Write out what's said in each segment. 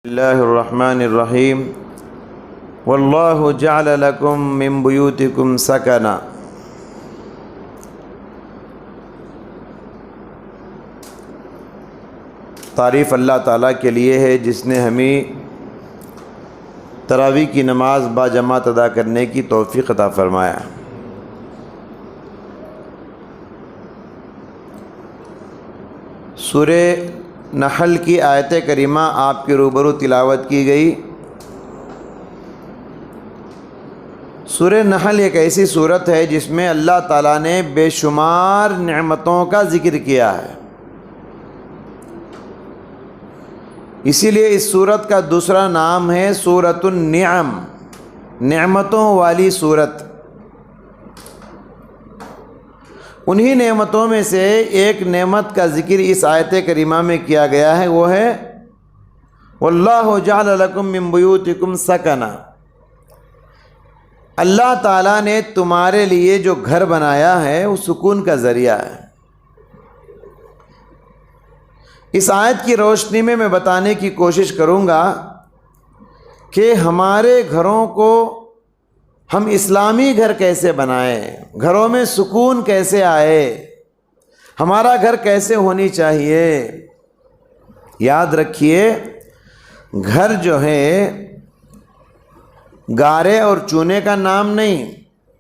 اللہ الرحمن الرحیم واللہ جعل لکم من بیوتکم سکنا۔ تعریف اللہ تعالیٰ کے لیے ہے جس نے ہمیں تراویح کی نماز با جماعت ادا کرنے کی توفیق عطا فرمایا۔ سورہ نحل کی آیت کریمہ آپ کے روبرو تلاوت کی گئی۔ سورہ نحل ایک ایسی سورت ہے جس میں اللہ تعالیٰ نے بے شمار نعمتوں کا ذکر کیا ہے، اسی لیے اس سورت کا دوسرا نام ہے سورۃ النعم، نعمتوں والی سورت۔ انہی نعمتوں میں سے ایک نعمت کا ذکر اس آیت کریمہ میں کیا گیا ہے، وہ ہے واللہ جعل لکم من بیوتکم سکنا۔ اللہ تعالیٰ نے تمہارے لیے جو گھر بنایا ہے وہ سکون کا ذریعہ ہے۔ اس آیت کی روشنی میں بتانے کی کوشش کروں گا کہ ہمارے گھروں کو ہم اسلامی گھر کیسے بنائیں، گھروں میں سکون کیسے آئے، ہمارا گھر کیسے ہونی چاہیے۔ یاد رکھیے، گھر جو ہے گارے اور چونے کا نام نہیں،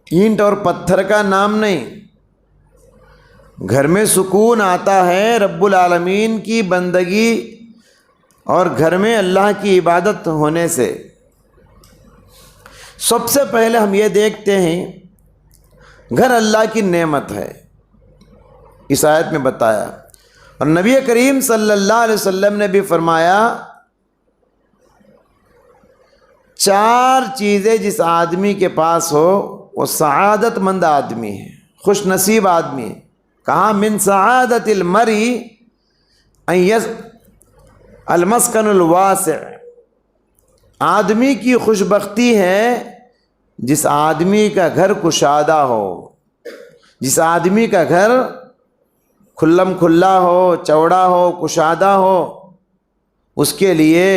اینٹ اور پتھر کا نام نہیں۔ گھر میں سکون آتا ہے رب العالمین کی بندگی اور گھر میں اللہ کی عبادت ہونے سے۔ سب سے پہلے ہم یہ دیکھتے ہیں گھر اللہ کی نعمت ہے، اس آیت میں بتایا، اور نبی کریم صلی اللہ علیہ وسلم نے بھی فرمایا 4 چیزیں جس آدمی کے پاس ہو وہ سعادت مند آدمی ہے، خوش نصیب آدمی ہے۔ کہا من سعادت المرء المسکن الواسع، آدمی کی خوش بختی ہے جس آدمی کا گھر کشادہ ہو، جس آدمی کا گھر کھلم کھلا ہو، چوڑا ہو، کشادہ ہو۔ اس کے لیے،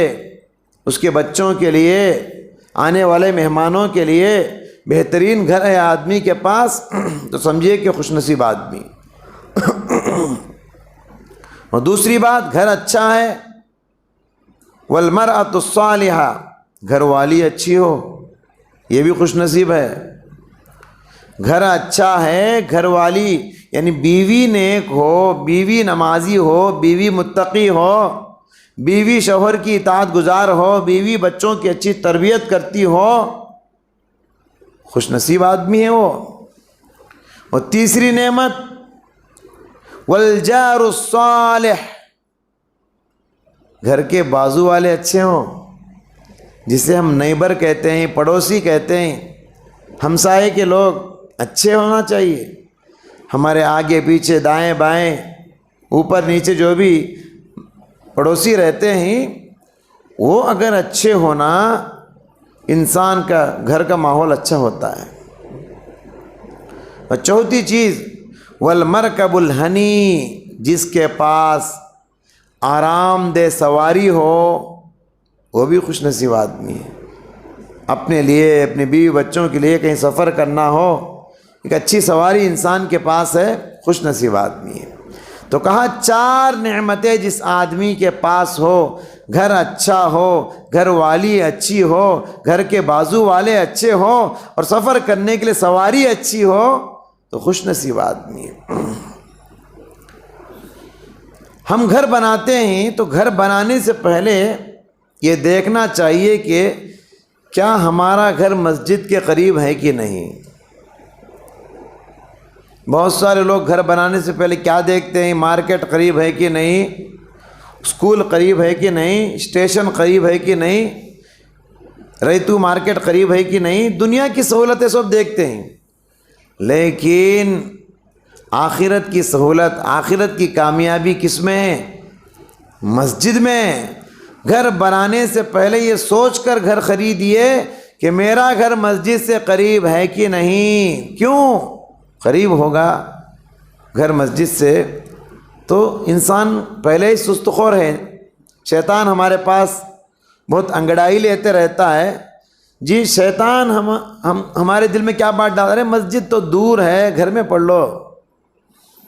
اس کے بچوں کے لیے، آنے والے مہمانوں کے لیے بہترین گھر ہے آدمی کے پاس تو سمجھیے کہ خوش نصیب آدمی۔ اور دوسری بات، گھر اچھا ہے، والمرأة الصالحہ، گھر والی اچھی ہو، یہ بھی خوش نصیب ہے۔ گھر اچھا ہے، گھر والی یعنی بیوی نیک ہو، بیوی نمازی ہو، بیوی متقی ہو، بیوی شوہر کی اطاعت گزار ہو، بیوی بچوں کی اچھی تربیت کرتی ہو، خوش نصیب آدمی ہے وہ۔ اور تیسری نعمت والجار الصالح، گھر کے بازو والے اچھے ہوں، جسے ہم نیبر کہتے ہیں، پڑوسی کہتے ہیں، ہمسائے کے لوگ اچھے ہونا چاہیے۔ ہمارے آگے پیچھے دائیں بائیں اوپر نیچے جو بھی پڑوسی رہتے ہیں وہ اگر اچھے ہونا، انسان کا گھر کا ماحول اچھا ہوتا ہے۔ اور چوتھی چیز والمرکب الہنی، جس کے پاس آرام دہ سواری ہو وہ بھی خوش نصیب آدمی ہے۔ اپنے لیے، اپنی بیوی بچوں کے لیے کہیں سفر کرنا ہو، ایک اچھی سواری انسان کے پاس ہے، خوش نصیب آدمی ہے۔ تو کہا 4 نعمتیں جس آدمی کے پاس ہو، گھر اچھا ہو، گھر والی اچھی ہو، گھر کے بازو والے اچھے ہو، اور سفر کرنے کے لیے سواری اچھی ہو تو خوش نصیب آدمی ہے۔ ہم گھر بناتے ہیں تو گھر بنانے سے پہلے یہ دیکھنا چاہیے کہ کیا ہمارا گھر مسجد کے قریب ہے کہ نہیں۔ بہت سارے لوگ گھر بنانے سے پہلے کیا دیکھتے ہیں، مارکیٹ قریب ہے کہ نہیں، اسکول قریب ہے کہ نہیں، اسٹیشن قریب ہے کہ نہیں، ریتو مارکیٹ قریب ہے کہ نہیں، دنیا کی سہولتیں سب دیکھتے ہیں، لیکن آخرت کی سہولت، آخرت کی کامیابی کس میں ہے؟ مسجد میں۔ گھر بنانے سے پہلے یہ سوچ کر گھر خریدیے کہ میرا گھر مسجد سے قریب ہے کہ نہیں۔ کیوں قریب ہوگا گھر مسجد سے تو انسان پہلے ہی سست خور ہے، شیطان ہمارے پاس بہت انگڑائی لیتے رہتا ہے. جی شیطان ہمارے دل میں کیا بات ڈال رہے ہیں؟ مسجد تو دور ہے، گھر میں پڑھ لو.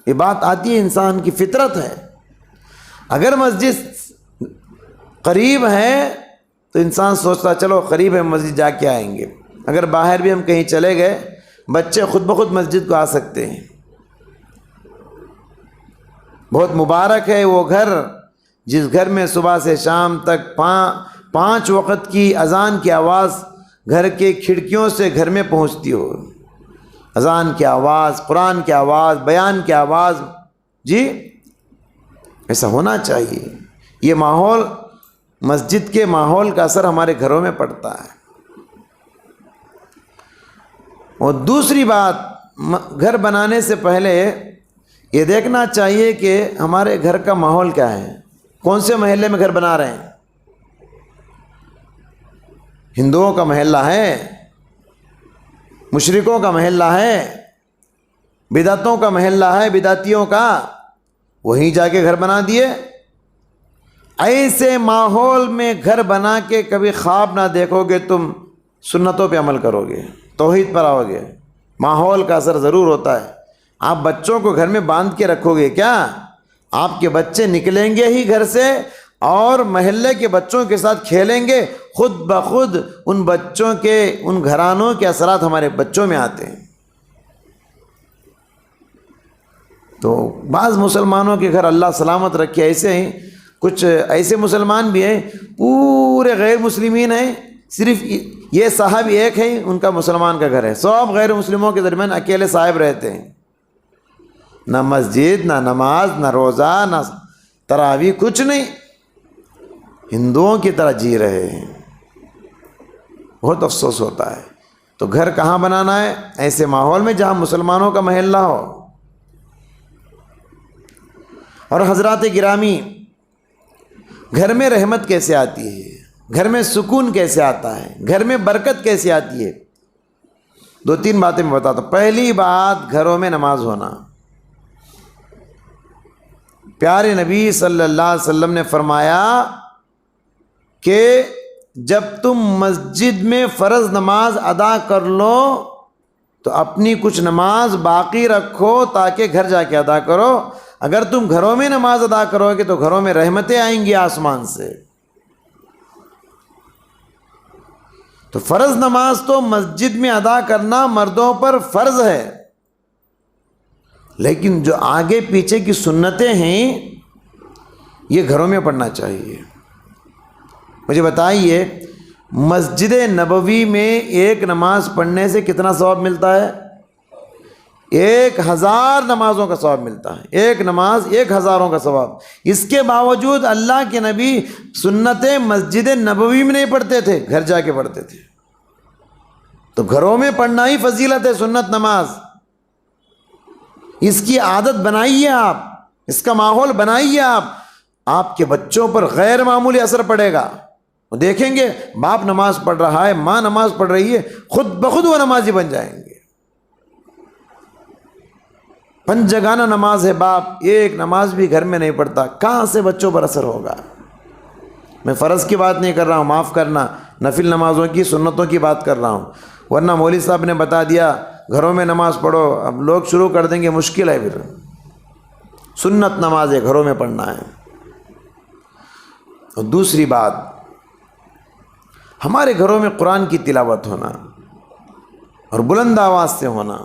یہ بات آتی ہے، انسان کی فطرت ہے. اگر مسجد قریب ہے تو انسان سوچتا چلو قریب ہے مسجد جا کے آئیں گے. اگر باہر بھی ہم کہیں چلے گئے، بچے خود بخود مسجد کو آ سکتے ہیں. بہت مبارک ہے وہ گھر جس گھر میں صبح سے شام تک 5 وقت کی اذان کی آواز گھر کے کھڑکیوں سے گھر میں پہنچتی ہو. اذان کی آواز، قرآن کی آواز، بیان کی آواز. جی ایسا ہونا چاہیے. یہ ماحول، مسجد کے ماحول کا اثر ہمارے گھروں میں پڑتا ہے. اور دوسری بات، گھر بنانے سے پہلے یہ دیکھنا چاہیے کہ ہمارے گھر کا ماحول کیا ہے. کون سے محلے میں گھر بنا رہے ہیں؟ ہندوؤں کا محلہ ہے، مشرکوں کا محلہ ہے، بدعتوں کا محلہ ہے، بدعتیوں کا، وہیں جا کے گھر بنا دیے. ایسے ماحول میں گھر بنا کے کبھی خواب نہ دیکھو گے تم سنتوں پہ عمل کرو گے، توحید پر آؤ گے. ماحول کا اثر ضرور ہوتا ہے. آپ بچوں کو گھر میں باندھ کے رکھو گے کیا؟ آپ کے بچے نکلیں گے ہی گھر سے اور محلے کے بچوں کے ساتھ کھیلیں گے. خود بخود ان بچوں کے، ان گھرانوں کے اثرات ہمارے بچوں میں آتے ہیں. تو بعض مسلمانوں کے گھر اللہ سلامت رکھے ایسے ہیں. کچھ ایسے مسلمان بھی ہیں پورے غیر مسلمین ہیں، صرف یہ صاحب ایک ہیں ان کا مسلمان کا گھر ہے. سب غیر مسلموں کے درمیان اکیلے صاحب رہتے ہیں. نہ مسجد، نہ نماز، نہ روزہ، نہ تراویح، کچھ نہیں. ہندوؤں کی طرح جی رہے ہیں. بہت افسوس ہوتا ہے. تو گھر کہاں بنانا ہے؟ ایسے ماحول میں جہاں مسلمانوں کا محلہ ہو. اور حضرات گرامی، گھر میں رحمت کیسے آتی ہے؟ گھر میں سکون کیسے آتا ہے؟ گھر میں برکت کیسے آتی ہے؟ 2-3 باتیں میں بتاتا ہوں. پہلی بات، گھروں میں نماز ہونا. پیارے نبی صلی اللہ علیہ وسلم نے فرمایا کہ جب تم مسجد میں فرض نماز ادا کر لو تو اپنی کچھ نماز باقی رکھو تاکہ گھر جا کے ادا کرو. اگر تم گھروں میں نماز ادا کرو گے تو گھروں میں رحمتیں آئیں گی آسمان سے. تو فرض نماز تو مسجد میں ادا کرنا مردوں پر فرض ہے، لیکن جو آگے پیچھے کی سنتیں ہیں یہ گھروں میں پڑھنا چاہیے. مجھے بتائیے، مسجد نبوی میں ایک نماز پڑھنے سے کتنا ثواب ملتا ہے؟ 1000 نمازوں کا ثواب ملتا ہے. ایک نماز 1000 کا ثواب. اس کے باوجود اللہ کے نبی سنتیں مسجد نبوی میں نہیں پڑھتے تھے، گھر جا کے پڑھتے تھے. تو گھروں میں پڑھنا ہی فضیلت ہے سنت نماز. اس کی عادت بنائیے آپ، اس کا ماحول بنائیے آپ کے بچوں پر غیر معمولی اثر پڑے گا. وہ دیکھیں گے باپ نماز پڑھ رہا ہے، ماں نماز پڑھ رہی ہے، خود بخود وہ نمازی بن جائیں گے. 5 جگانہ نماز ہے، باپ ایک نماز بھی گھر میں نہیں پڑھتا، کہاں سے بچوں پر اثر ہوگا؟ میں فرض کی بات نہیں کر رہا ہوں، معاف کرنا، نفل نمازوں کی، سنتوں کی بات کر رہا ہوں. ورنہ مولوی صاحب نے بتا دیا گھروں میں نماز پڑھو، اب لوگ شروع کر دیں گے، مشکل ہے. پھر سنت نماز ہے، گھروں میں پڑھنا ہے. اور دوسری بات، ہمارے گھروں میں قرآن کی تلاوت ہونا اور بلند آواز سے ہونا.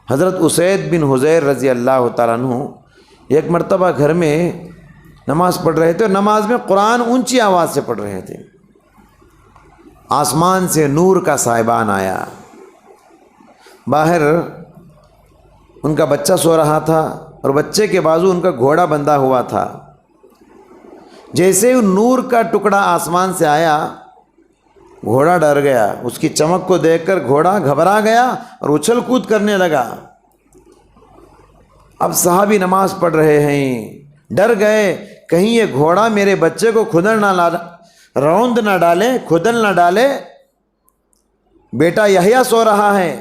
حضرت اسید بن حضیر رضی اللہ تعالیٰ عنہ ایک مرتبہ گھر میں نماز پڑھ رہے تھے اور نماز میں قرآن اونچی آواز سے پڑھ رہے تھے. آسمان سے نور کا سائبان آیا. باہر ان کا بچہ سو رہا تھا اور بچے کے بازو ان کا گھوڑا بندھا ہوا تھا. جیسے ہی نور کا ٹکڑا آسمان سے آیا، گھوڑا ڈر گیا. اس کی چمک کو دیکھ کر گھوڑا گھبرا گیا اور اچھل کود کرنے لگا. اب صحابی نماز پڑھ رہے ہیں، ڈر گئے کہیں یہ گھوڑا میرے بچے کو روند نہ ڈالے، کھدن نہ ڈالے. بیٹا یحییٰ سو رہا ہے،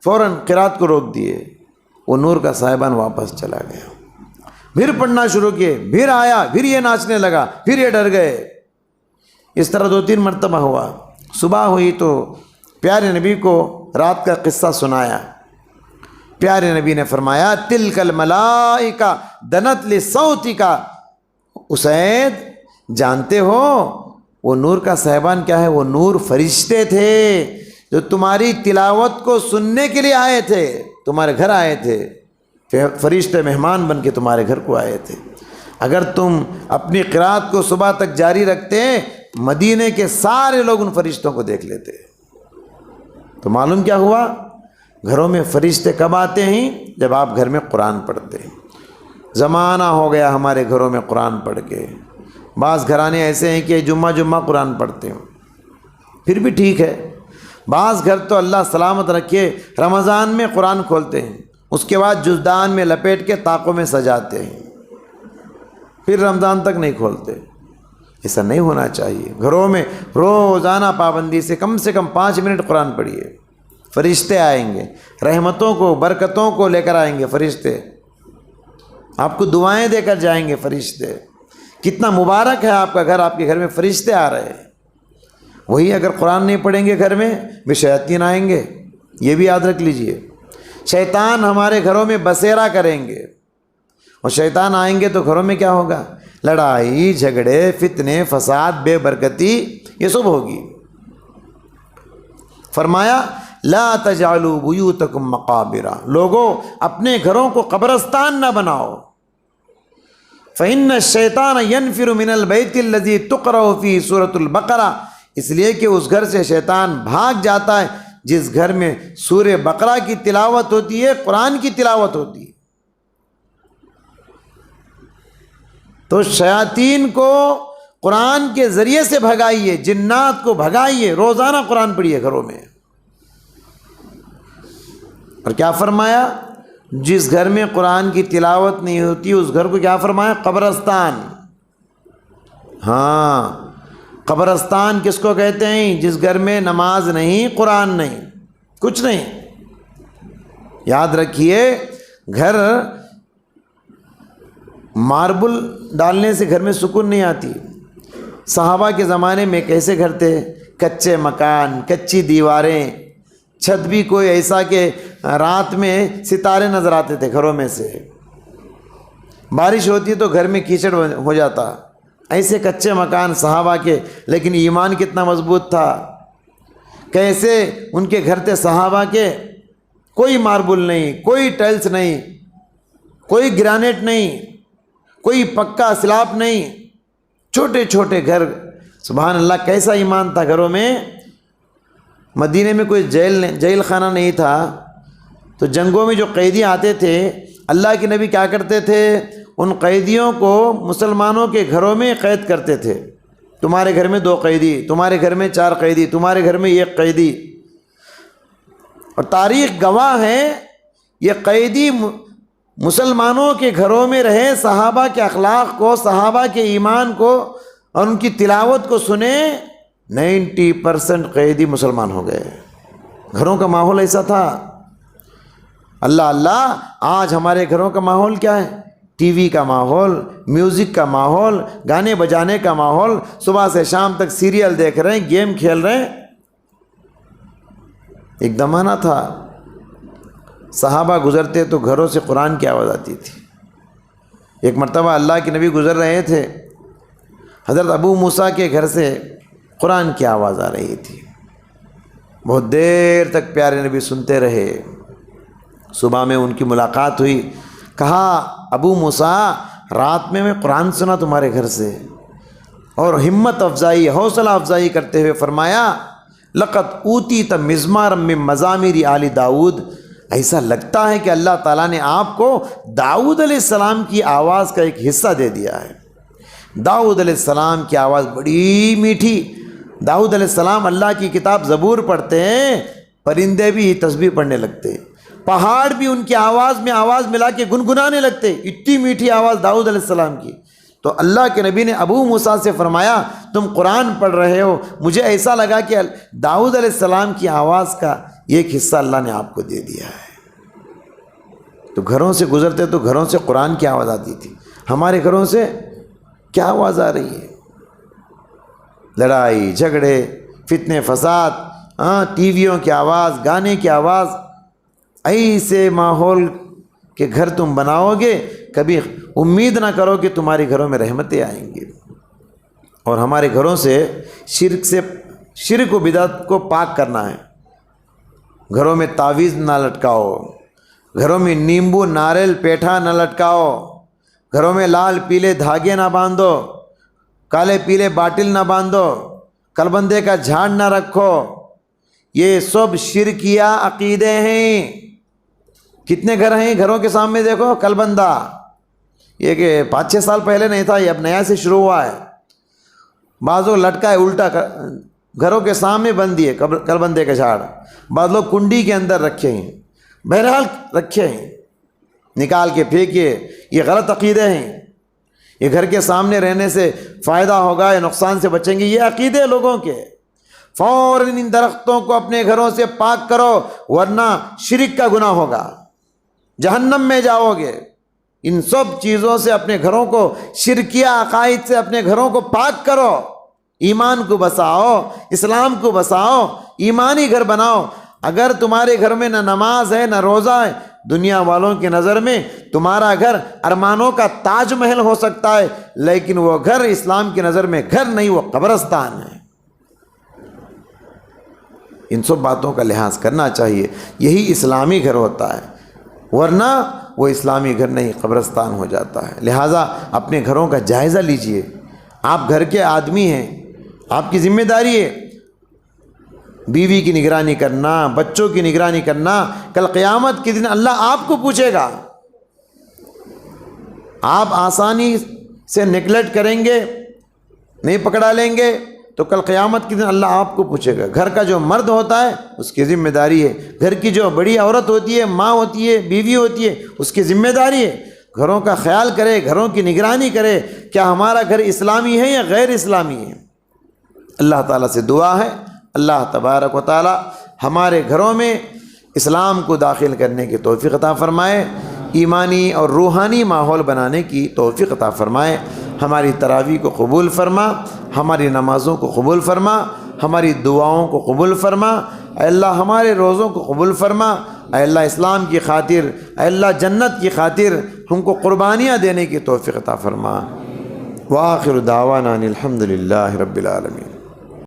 فوراً قرات کو روک دیے. وہ نور کا صاحبان واپس چلا گیا. پھر پڑھنا شروع کیے، پھر آیا، پھر یہ ناچنے لگا، پھر یہ ڈر گئے۔ اس طرح 2-3 مرتبہ ہوا۔ صبح ہوئی تو پیارے نبی کو رات کا قصہ سنایا۔ پیارے نبی نے فرمایا تلک الملائکہ دنت لصوتک، اسید جانتے ہو وہ نور کا صاحبان کیا ہے؟ وہ نور فرشتے تھے جو تمہاری تلاوت کو سننے کے لیے آئے تھے، تمہارے گھر آئے تھے، فرشتے مہمان بن کے تمہارے گھر کو آئے تھے۔ اگر تم اپنی قرات کو صبح تک جاری رکھتے، مدینے کے سارے لوگ ان فرشتوں کو دیکھ لیتے۔ تو معلوم کیا ہوا؟ گھروں میں فرشتے کب آتے ہیں؟ جب آپ گھر میں قرآن پڑھتے ہیں۔ زمانہ ہو گیا ہمارے گھروں میں قرآن پڑھ کے، بعض گھرانے ایسے ہیں کہ جمعہ قرآن پڑھتے ہیں، پھر بھی ٹھیک ہے۔ بعض گھر تو اللہ سلامت رکھے رمضان میں قرآن کھولتے ہیں، اس کے بعد جزدان میں لپیٹ کے طاقوں میں سجاتے ہیں، پھر رمضان تک نہیں کھولتے۔ ایسا نہیں ہونا چاہیے۔ گھروں میں روزانہ پابندی سے کم 5 منٹ قرآن پڑھیے، فرشتے آئیں گے، رحمتوں کو برکتوں کو لے کر آئیں گے فرشتے، آپ کو دعائیں دے کر جائیں گے فرشتے۔ کتنا مبارک ہے آپ کا گھر، آپ کے گھر میں فرشتے آ رہے ہیں۔ وہی اگر قرآن نہیں پڑھیں گے گھر میں، بھی شیاطین آئیں گے، یہ بھی یاد رکھ لیجئے۔ شیطان ہمارے گھروں میں بسیرا کریں گے، اور شیطان آئیں گے تو گھروں میں کیا ہوگا؟ لڑائی جھگڑے فتنے فساد بے برکتی، یہ سب ہوگی۔ فرمایا لا تجعلوا بیوتکم مقابرا، لوگوں اپنے گھروں کو قبرستان نہ بناؤ۔ فإن الشیطان ينفر من البیت الذی تقرأ فی سورۃ البقرہ، اس لیے کہ اس گھر سے شیطان بھاگ جاتا ہے جس گھر میں سورہ بقرہ کی تلاوت ہوتی ہے، قرآن کی تلاوت ہوتی ہے۔ تو شیاطین کو قرآن کے ذریعے سے بھگائیے، جنات کو بھگائیے، روزانہ قرآن پڑھیے گھروں میں۔ اور کیا فرمایا؟ جس گھر میں قرآن کی تلاوت نہیں ہوتی اس گھر کو کیا فرمایا؟ قبرستان۔ ہاں، قبرستان کس کو کہتے ہیں؟ جس گھر میں نماز نہیں، قرآن نہیں، کچھ نہیں۔ یاد رکھیے، گھر ماربل ڈالنے سے گھر میں سکون نہیں آتی۔ صحابہ کے زمانے میں کیسے گھر تھے؟ کچے مکان، کچی دیواریں، چھت بھی کوئی ایسا کہ رات میں ستارے نظر آتے تھے گھروں میں سے، بارش ہوتی تو گھر میں کیچڑ ہو جاتا۔ ایسے کچے مکان صحابہ کے، لیکن ایمان کتنا مضبوط تھا۔ کیسے ان کے گھر تھے صحابہ کے؟ کوئی ماربل نہیں، کوئی ٹائلز نہیں، کوئی گرانیٹ نہیں، کوئی پکا سلاب نہیں، چھوٹے چھوٹے گھر۔ سبحان اللہ، کیسا ایمان تھا گھروں میں۔ مدینے میں کوئی جیل خانہ نہیں تھا، تو جنگوں میں جو قیدی آتے تھے، اللہ کے نبی کیا کرتے تھے؟ ان قیدیوں کو مسلمانوں کے گھروں میں قید کرتے تھے۔ تمہارے گھر میں 2 قیدی، تمہارے گھر میں 4 قیدی، تمہارے گھر میں 1 قیدی۔ اور تاریخ گواہ ہے، یہ قیدی مسلمانوں کے گھروں میں رہے، صحابہ کے اخلاق کو، صحابہ کے ایمان کو اور ان کی تلاوت کو سنے، 90% قیدی مسلمان ہو گئے۔ گھروں کا ماحول ایسا تھا۔ اللہ اللہ، آج ہمارے گھروں کا ماحول کیا ہے؟ ٹی وی کا ماحول، میوزک کا ماحول، گانے بجانے کا ماحول، صبح سے شام تک سیریل دیکھ رہے ہیں، گیم کھیل رہے ہیں۔ ایک زمانہ تھا صحابہ گزرتے تو گھروں سے قرآن کی آواز آتی تھی۔ ایک مرتبہ اللہ کے نبی گزر رہے تھے، حضرت ابو موسیٰ کے گھر سے قرآن کی آواز آ رہی تھی۔ بہت دیر تک پیارے نبی سنتے رہے۔ صبح میں ان کی ملاقات ہوئی، کہا ابو موسیٰ، رات میں قرآن سنا تمہارے گھر سے، اور ہمت افزائی، حوصلہ افزائی کرتے ہوئے فرمایا لقد اوتیت مزمارا من مزامیر آل داؤد، ایسا لگتا ہے کہ اللہ تعالیٰ نے آپ کو داؤد علیہ السلام کی آواز کا ایک حصہ دے دیا ہے۔ داؤد علیہ السلام کی آواز بڑی میٹھی۔ داؤد علیہ السلام اللہ کی کتاب زبور پڑھتے ہیں، پرندے بھی تسبیح پڑھنے لگتے، پہاڑ بھی ان کی آواز میں آواز ملا کے گنگنانے لگتے، اتنی میٹھی آواز داؤد علیہ السلام کی۔ تو اللہ کے نبی نے ابو موسیٰ سے فرمایا تم قرآن پڑھ رہے ہو، مجھے ایسا لگا کہ داؤد علیہ السلام کی آواز کا ایک حصہ اللہ نے آپ کو دے دیا ہے۔ تو گھروں سے گزرتے تو گھروں سے قرآن کی آواز آتی تھی۔ ہمارے گھروں سے کیا آواز آ رہی ہے؟ لڑائی جھگڑے، فتنے فساد، ٹی ویوں کی آواز، گانے کی آواز. ایسے ماحول کے گھر تم بناؤ گے، کبھی امید نہ کرو کہ تمہارے گھروں میں رحمتیں آئیں گی. اور ہمارے گھروں سے شرک و بدعت کو پاک کرنا ہے. گھروں میں تعویذ نہ لٹکاؤ، گھروں میں نیمبو ناریل پیٹھا نہ لٹکاؤ، گھروں میں لال پیلے دھاگے نہ باندھو، کالے پیلے باٹل نہ باندھو، کلبندے کا جھاڑ نہ رکھو. یہ سب شرکیہ عقیدے ہیں. کتنے گھر ہیں گھروں کے سامنے دیکھو کلبندہ، یہ کہ 5-6 سال پہلے نہیں تھا، یہ اب نیا سے شروع ہوا ہے. بعضوں لٹکا ہے الٹا گھروں کے سامنے بند دیے کلبندے کا جھاڑ، بعض لوگ کنڈی کے اندر رکھے ہیں. بہرحال رکھے ہیں، نکال کے پھینکیے. یہ غلط عقیدے ہیں. یہ گھر کے سامنے رہنے سے فائدہ ہوگا یا نقصان سے بچیں گے، یہ عقیدے لوگوں کے. فوراً ان درختوں کو اپنے گھروں سے پاک کرو، ورنہ شرک کا گناہ ہوگا، جہنم میں جاؤ گے. ان سب چیزوں سے اپنے گھروں کو، شرکیہ عقائد سے اپنے گھروں کو پاک کرو. ایمان کو بساؤ، اسلام کو بساؤ، ایمانی گھر بناؤ. اگر تمہارے گھر میں نہ نماز ہے نہ روزہ ہے، دنیا والوں کی نظر میں تمہارا گھر ارمانوں کا تاج محل ہو سکتا ہے، لیکن وہ گھر اسلام کی نظر میں گھر نہیں، وہ قبرستان ہے. ان سب باتوں کا لحاظ کرنا چاہیے. یہی اسلامی گھر ہوتا ہے، ورنہ وہ اسلامی گھر نہیں، قبرستان ہو جاتا ہے. لہٰذا اپنے گھروں کا جائزہ لیجئے. آپ گھر کے آدمی ہیں، آپ کی ذمہ داری ہے بیوی کی نگرانی کرنا، بچوں کی نگرانی کرنا. کل قیامت کے دن اللہ آپ کو پوچھے گا. آپ آسانی سے نیگلیکٹ کریں گے، نہیں پکڑا لیں گے، تو کل قیامت کے دن اللہ آپ کو پوچھے گا. گھر کا جو مرد ہوتا ہے اس کی ذمہ داری ہے، گھر کی جو بڑی عورت ہوتی ہے، ماں ہوتی ہے، بیوی ہوتی ہے، اس کی ذمہ داری ہے گھروں کا خیال کرے، گھروں کی نگرانی کرے. کیا ہمارا گھر اسلامی ہے یا غیر اسلامی ہے؟ اللہ تعالیٰ سے دعا ہے اللہ تبارک و تعالیٰ ہمارے گھروں میں اسلام کو داخل کرنے کی توفیق عطا فرمائے، ایمانی اور روحانی ماحول بنانے کی توفیق عطا فرمائے. ہماری تراویح کو قبول فرما، ہماری نمازوں کو قبول فرما، ہماری دعاؤں کو قبول فرما. اے اللہ ہمارے روزوں کو قبول فرما. اے اللہ اسلام کی خاطر، اے اللہ جنت کی خاطر ہم کو قربانیاں دینے کی توفیق عطا فرما. وآخر دعوانا ان الحمد للہ رب العالمین.